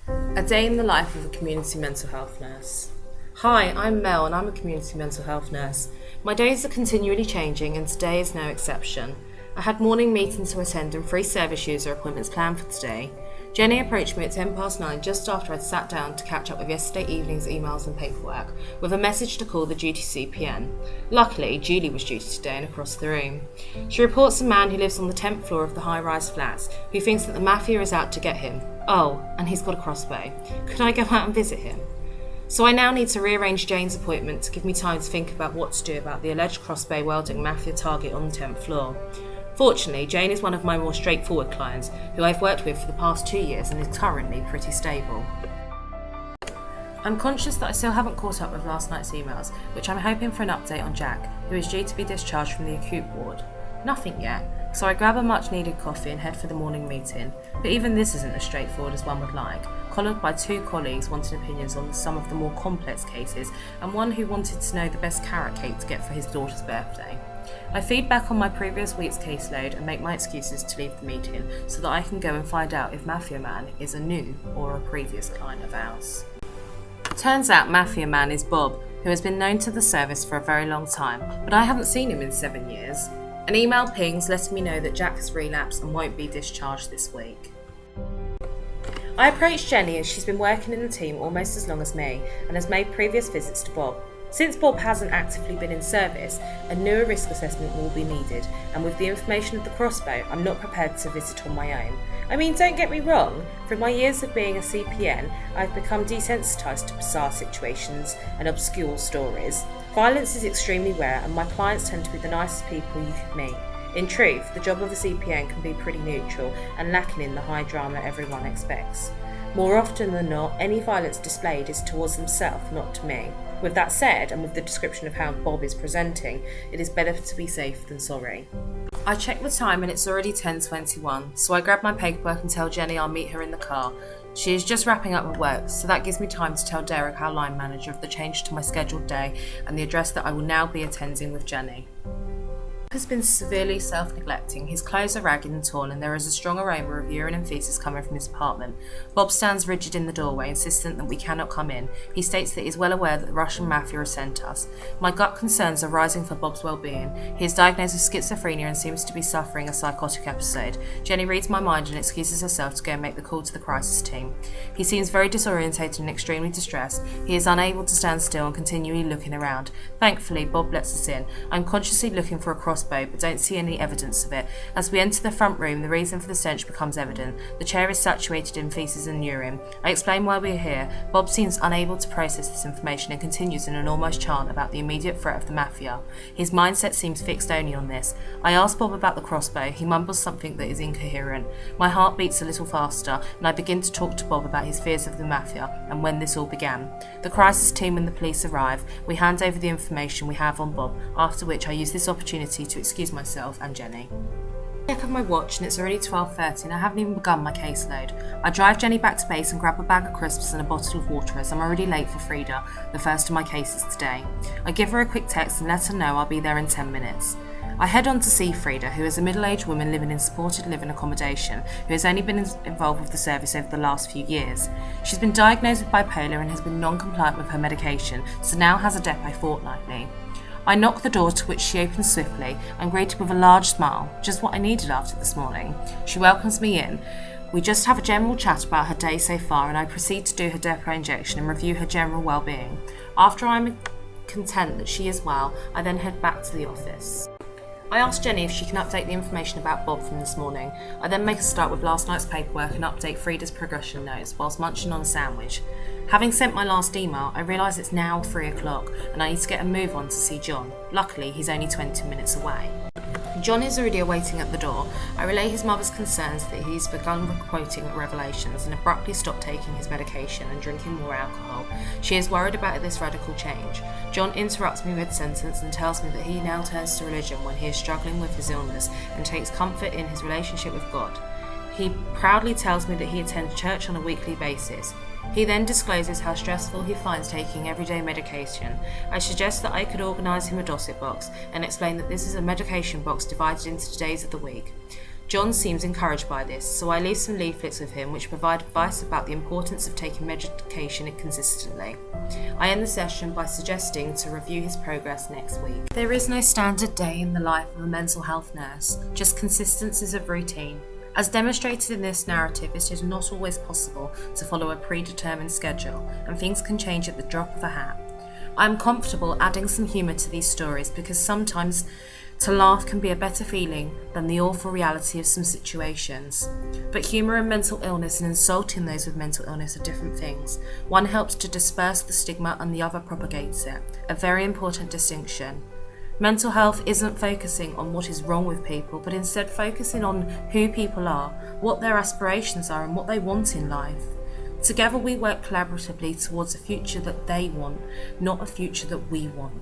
A day in the life of a community mental health nurse. Hi, I'm Mel and I'm a community mental health nurse. My days are continually changing and today is no exception. I had morning meetings to attend and 3 service user appointments planned for today. Jenny approached me at 9:10 just after I'd sat down to catch up with yesterday evening's emails and paperwork, with a message to call the duty CPN. Luckily, Julie was duty today and across the room. She reports a man who lives on the 10th floor of the high-rise flats who thinks that the mafia is out to get him. Oh, and he's got a crossbow. Could I go out and visit him? So I now need to rearrange Jane's appointment to give me time to think about what to do about the alleged crossbow wielding mafia target on the 10th floor. Fortunately, Jane is one of my more straightforward clients, who I've worked with for the past 2 years and is currently pretty stable. I'm conscious that I still haven't caught up with last night's emails, which I'm hoping for an update on Jack, who is due to be discharged from the acute ward. Nothing yet, so I grab a much needed coffee and head for the morning meeting, but even this isn't as straightforward as one would like, collared by 2 colleagues wanting opinions on some of the more complex cases and one who wanted to know the best carrot cake to get for his daughter's birthday. I feed back on my previous week's caseload and make my excuses to leave the meeting so that I can go and find out if Mafia Man is a new or a previous client of ours. Turns out Mafia Man is Bob, who has been known to the service for a very long time, but I haven't seen him in 7 years. An email pings letting me know that Jack has relapsed and won't be discharged this week. I approached Jenny as she's been working in the team almost as long as me and has made previous visits to Bob. Since Bob hasn't actively been in service, a newer risk assessment will be needed, and with the information of the crossbow, I'm not prepared to visit on my own. I mean, don't get me wrong, through my years of being a CPN, I've become desensitised to bizarre situations and obscure stories. Violence is extremely rare, and my clients tend to be the nicest people you could meet. In truth, the job of a CPN can be pretty neutral and lacking in the high drama everyone expects. More often than not, any violence displayed is towards themselves, not to me. With that said, and with the description of how Bob is presenting, it is better to be safe than sorry. I check the time and it's already 10:21, so I grab my paperwork and tell Jenny I'll meet her in the car. She is just wrapping up with work, so that gives me time to tell Derek, our line manager, of the change to my scheduled day and the address that I will now be attending with Jenny. Has been severely self-neglecting. His clothes are ragged and torn and there is a strong aroma of urine and feces coming from his apartment. Bob stands rigid in the doorway, insistent that we cannot come in. He states that he is well aware that the Russian mafia has sent us. My gut concerns are rising for Bob's well-being. He is diagnosed with schizophrenia and seems to be suffering a psychotic episode. Jenny reads my mind and excuses herself to go and make the call to the crisis team. He seems very disorientated and extremely distressed. He is unable to stand still and continually looking around. Thankfully, Bob lets us in. I'm consciously looking for a crossbow but don't see any evidence of it. As we enter the front room, the reason for the stench becomes evident. The chair is saturated in feces and urine. I explain why we are here. Bob seems unable to process this information and continues in an almost chant about the immediate threat of the mafia. His mindset seems fixed only on this. I ask Bob about the crossbow. He mumbles something that is incoherent. My heart beats a little faster and I begin to talk to Bob about his fears of the mafia and when this all began. The crisis team and the police arrive. We hand over the information we have on Bob, after which I use this opportunity to excuse myself and Jenny. I check of my watch and it's already 12:30 and I haven't even begun my caseload. I drive Jenny back to base and grab a bag of crisps and a bottle of water as I'm already late for Frida, the first of my cases today. I give her a quick text and let her know I'll be there in 10 minutes. I head on to see Frida, who is a middle-aged woman living in supported living accommodation, who has only been involved with the service over the last few years. She's been diagnosed with bipolar and has been non-compliant with her medication, so now has a depot fortnightly. I knock the door, to which she opens swiftly. I'm greeted with a large smile, just what I needed after this morning. She welcomes me in. We just have a general chat about her day so far and I proceed to do her depot injection and review her general well-being. After I'm content that she is well, I then head back to the office. I ask Jenny if she can update the information about Bob from this morning. I then make a start with last night's paperwork and update Frida's progression notes whilst munching on a sandwich. Having sent my last email, I realise it's now 3 o'clock and I need to get a move on to see John. Luckily, he's only 20 minutes away. John is already awaiting at the door. I relay his mother's concerns that he's begun quoting Revelations and abruptly stopped taking his medication and drinking more alcohol. She is worried about this radical change. John interrupts me mid-sentence and tells me that he now turns to religion when he is struggling with his illness and takes comfort in his relationship with God. He proudly tells me that he attends church on a weekly basis. He then discloses how stressful he finds taking everyday medication. I suggest that I could organise him a dossier box and explain that this is a medication box divided into days of the week. John seems encouraged by this, so I leave some leaflets with him which provide advice about the importance of taking medication consistently. I end the session by suggesting to review his progress next week. There is no standard day in the life of a mental health nurse, just consistencies of routine. As demonstrated in this narrative, it is not always possible to follow a predetermined schedule, and things can change at the drop of a hat. I am comfortable adding some humour to these stories because sometimes to laugh can be a better feeling than the awful reality of some situations. But humour and mental illness and insulting those with mental illness are different things. One helps to disperse the stigma and the other propagates it, a very important distinction. Mental health isn't focusing on what is wrong with people, but instead focusing on who people are, what their aspirations are and what they want in life. Together we work collaboratively towards a future that they want, not a future that we want.